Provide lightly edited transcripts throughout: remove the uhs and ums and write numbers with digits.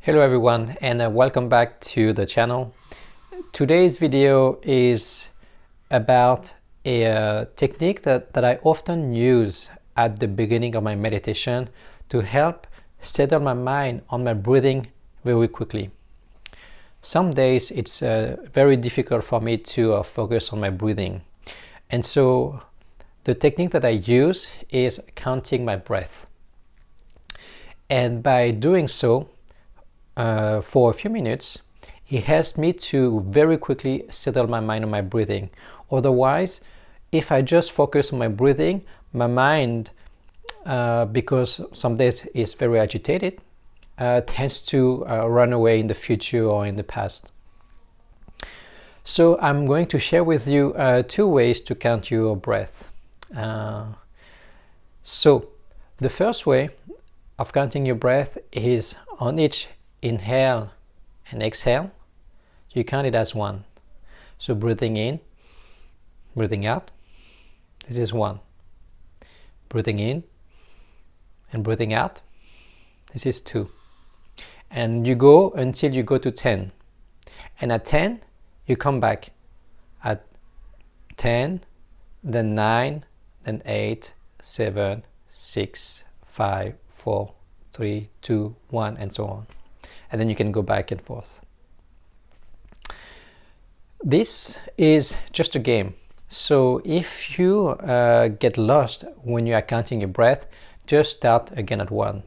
Hello everyone, and welcome back to the channel. Today's video is about a technique that I often use at the beginning of my meditation to help settle my mind on my breathing very quickly. Some days it's very difficult for me to focus on my breathing, and so the technique that I use is counting my breath. And by doing so, for a few minutes, it helps me to very quickly settle my mind on my breathing. Otherwise, if I just focus on my breathing, my mind, because some days is very agitated, tends to run away in the future or in the past. So I'm going to share with you two ways to count your breath. So the first way of counting your breath is on each inhale and exhale, you count it as one. So breathing in, breathing out, this is one. Breathing in and breathing out, this is two. And you go until you go to 10. And at 10, you come back. At 10, then 9, then 8, 7, 6, 5, 4, 3, 2, 1, and so on. And then you can go back and forth. This is just a game. So if you get lost when you are counting your breath, just start again at 1.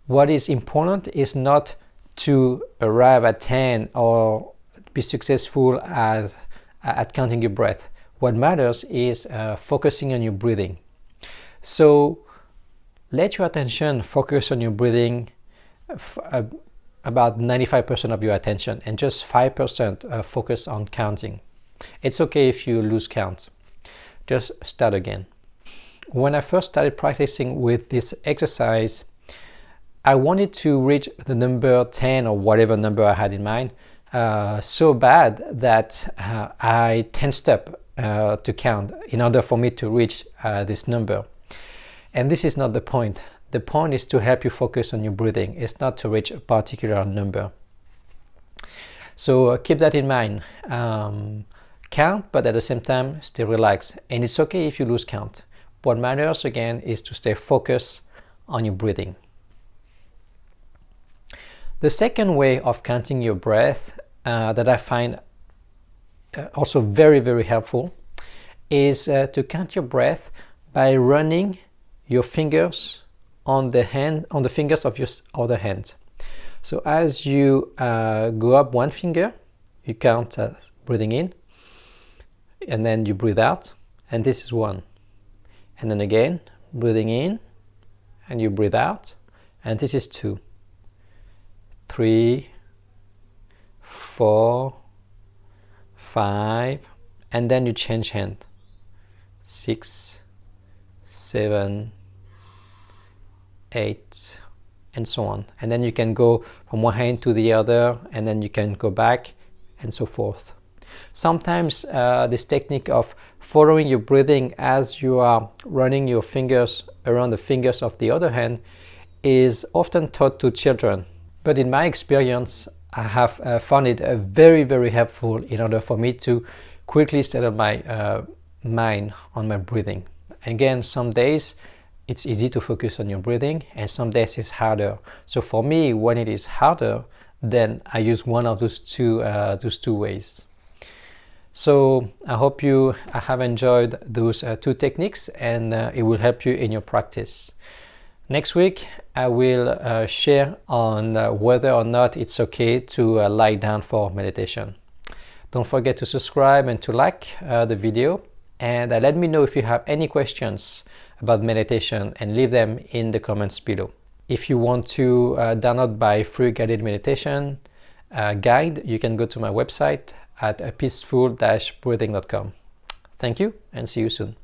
What is important is not to arrive at 10 or be successful at counting your breath. What matters is focusing on your breathing. So let your attention focus on your breathing about 95% of your attention, and just 5% focus on counting. It's okay if you lose count. Just start again. When I first started practicing with this exercise, I wanted to reach the number 10 or whatever number I had in mind so bad that I tensed up to count in order for me to reach this number. And this is not the point. The point is to help you focus on your breathing. It's not to reach a particular number. So keep that in mind. Count, but at the same time, stay relaxed. And it's okay if you lose count. What matters, again, is to stay focused on your breathing. The second way of counting your breath that I find also very, very helpful is to count your breath by running your fingers on the fingers of your other hand. So as you go up one finger, you count breathing in, and then you breathe out, and this is 1. And then again, breathing in, and you breathe out, and this is 2. 3, 4, 5, and then you change hand. 6, 7, 8, and so on. And then you can go from one hand to the other, and then you can go back, and so forth. Sometimes this technique of following your breathing as you are running your fingers around the fingers of the other hand is often taught to children. But in my experience, I have found it very, very helpful in order for me to quickly settle my mind on my breathing. Again, some days it's easy to focus on your breathing, and some days it's harder. So for me, when it is harder, then I use one of those two ways. So I hope you have enjoyed those two techniques, and it will help you in your practice. Next week, I will share on whether or not it's okay to lie down for meditation. Don't forget to subscribe and to like the video, and let me know if you have any questions about meditation, and leave them in the comments below. If you want to download my free guided meditation guide, you can go to my website at peaceful-breathing.com. Thank you, and see you soon.